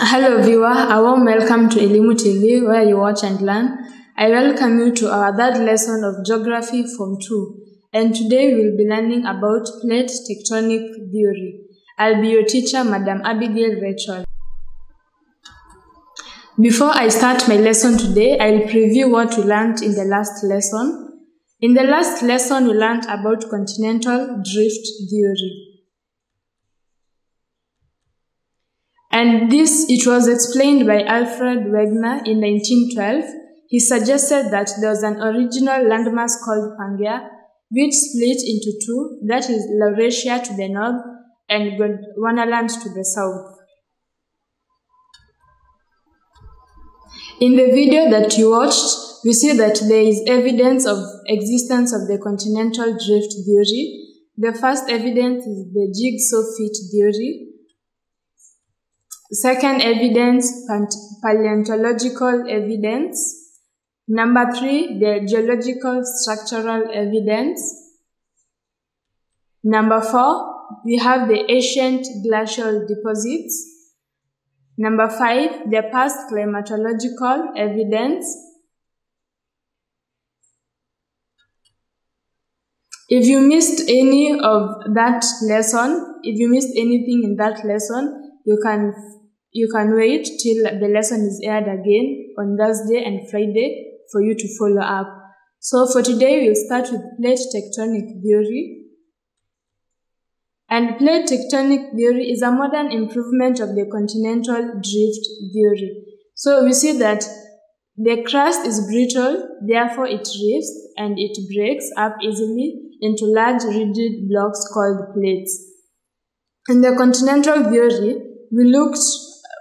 Hello viewer, a warm welcome to Elimu TV where you watch and learn. I welcome you to our third lesson of Geography Form 2, and today we will be learning about plate tectonic theory. I'll be your teacher, Madam Abigail Rachel. Before I start my lesson today, I'll preview what we learned in the last lesson. In the last lesson, we learned about continental drift theory. And it was explained by Alfred Wegener in 1912. He suggested that there was an original landmass called Pangaea, which split into two, that is Laurasia to the north and Gondwanaland to the south. In the video that you watched, we see that there is evidence of existence of the continental drift theory. The first evidence is the jigsaw fit theory. Second evidence, paleontological evidence. Number 3, the geological structural evidence. Number 4, we have the ancient glacial deposits. Number 5, the past climatological evidence. If you missed any of that lesson, if you missed anything in that lesson, you can wait till the lesson is aired again on Thursday and Friday for you to follow up. So for today, we'll start with plate tectonic theory. And plate tectonic theory is a modern improvement of the continental drift theory. So we see that the crust is brittle, therefore it drifts and it breaks up easily into large rigid blocks called plates. In the continental theory, we looked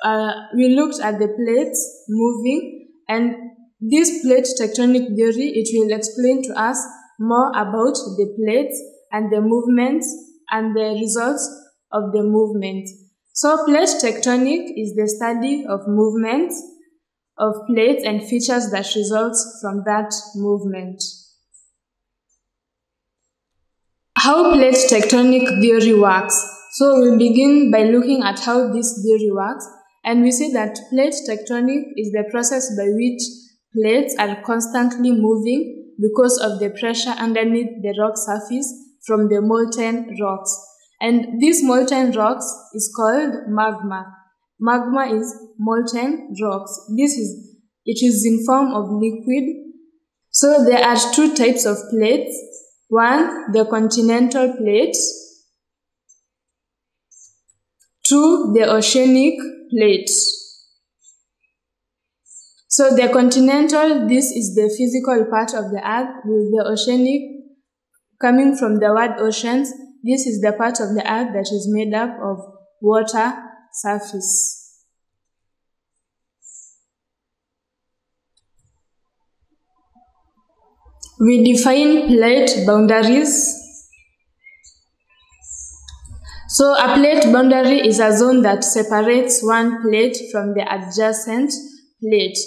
at the plates moving, and this plate tectonic theory, it will explain to us more about the plates and the movements and the results of the movement. So plate tectonic is the study of movements of plates and features that results from that movement. How plate tectonic theory works. So we'll begin by looking at how this theory works, and we see that plate tectonic is the process by which plates are constantly moving because of the pressure underneath the rock surface from the molten rocks. And these molten rocks is called magma. Magma is molten rocks. It is in form of liquid. So there are two types of plates. One, the continental plate. 2, the oceanic plate. So the continental, this is the physical part of the earth, with the oceanic coming from the word oceans. This is the part of the earth that is made up of water surface. We define plate boundaries. So a plate boundary is a zone that separates one plate from the adjacent plate.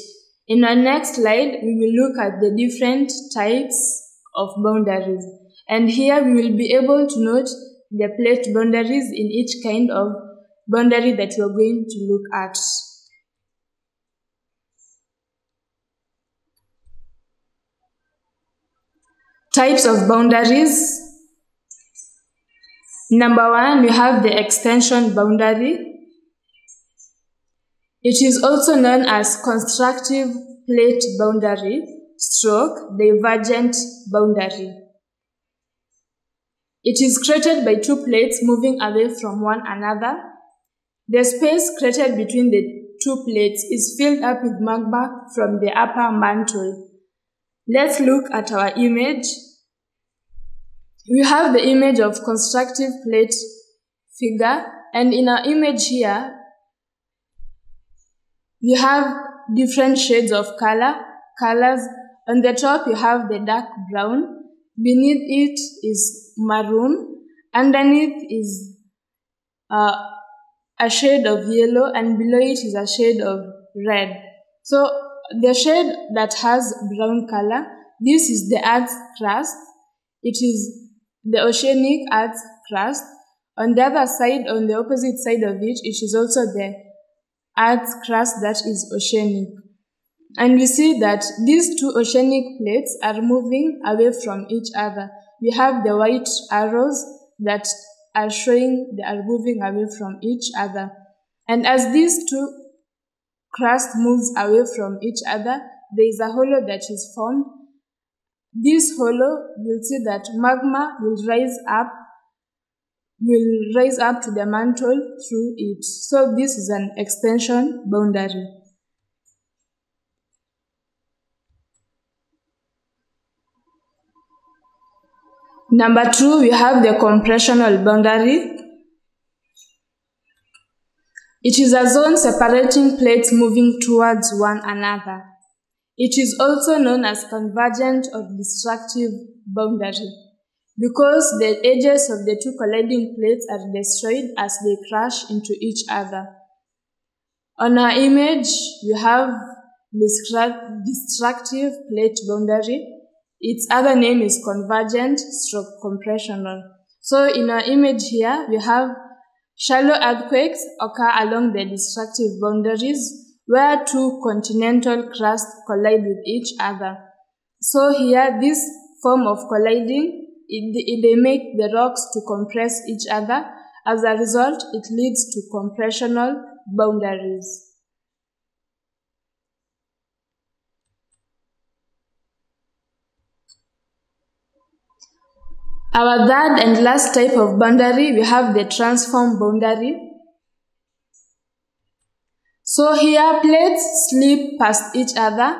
In our next slide, we will look at the different types of boundaries. And here we will be able to note the plate boundaries in each kind of boundary that we are going to look at. Types of boundaries. Number 1, we have the extension boundary. It is also known as constructive plate boundary / divergent boundary. It is created by two plates moving away from one another. The space created between the two plates is filled up with magma from the upper mantle. Let's look at our image. We have the image of constructive plate figure, and in our image here, we have different shades of colors. On the top, you have the dark brown. Beneath it is maroon. Underneath is a shade of yellow, and below it is a shade of red. So the shade that has brown color, this is the Earth's crust. It is the oceanic Earth's crust. On the other side, on the opposite side of it, it is also the Earth's crust that is oceanic. And we see that these two oceanic plates are moving away from each other. We have the white arrows that are showing they are moving away from each other. And as these two crust moves away from each other, there is a hollow that is formed. This hollow, you'll see that magma will rise up to the mantle through it. So this is an extension boundary. Number 2, we have the compressional boundary. It is a zone separating plates moving towards one another. It is also known as convergent or destructive boundary because the edges of the two colliding plates are destroyed as they crash into each other. On our image, we have destructive plate boundary. Its other name is convergent/compressional. So in our image here, we have shallow earthquakes occur along the destructive boundaries where two continental crusts collide with each other. So here, this form of colliding, they make the rocks to compress each other. As a result, it leads to compressional boundaries. Our third and last type of boundary, we have the transform boundary. So here, plates slip past each other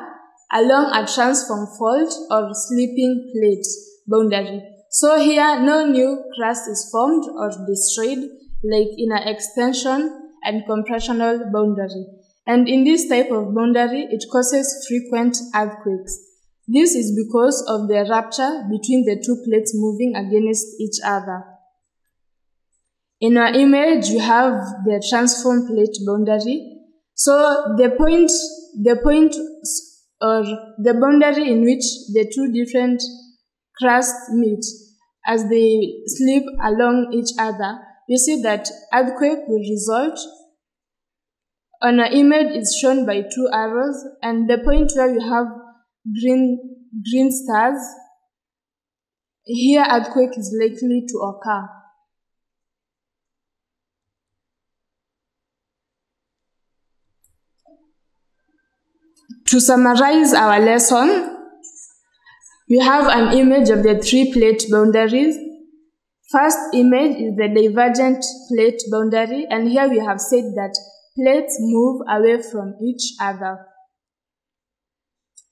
along a transform fault or slipping plate boundary. So here, no new crust is formed or destroyed like in an extension and compressional boundary. And in this type of boundary, it causes frequent earthquakes. This is because of the rupture between the two plates moving against each other. In our image, we have the transform plate boundary. So the point or the boundary in which the two different crusts meet as they slip along each other, you see that earthquake will result. On our image is shown by two arrows, and the point where we have green stars, here earthquake is likely to occur. To summarize our lesson, we have an image of the three plate boundaries. First image is the divergent plate boundary, and here we have said that plates move away from each other.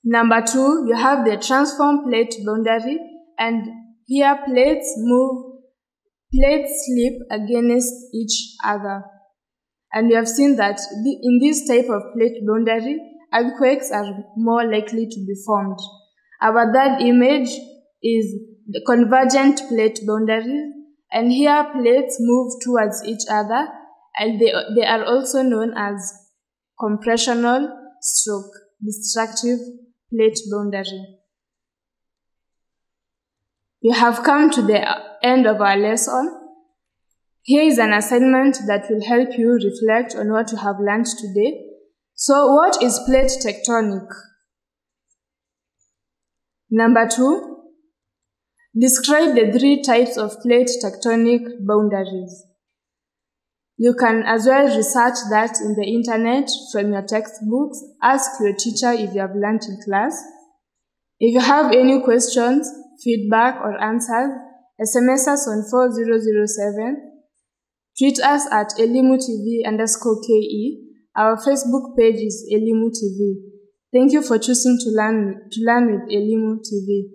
Number 2, you have the transform plate boundary, and here plates slip against each other. And we have seen that in this type of plate boundary, earthquakes are more likely to be formed. Our third image is the convergent plate boundary, and here plates move towards each other, and they are also known as compressional/destructive plate boundary. We have come to the end of our lesson. Here is an assignment that will help you reflect on what you have learned today. So, what is plate tectonic? Number 2, describe the 3 types of plate tectonic boundaries. You can as well research that in the internet from your textbooks. Ask your teacher if you have learned in class. If you have any questions, feedback, or answers, SMS us on 4007. Tweet us at elimutv_ke. Our Facebook page is Elimu TV. Thank you for choosing to learn with Elimu TV.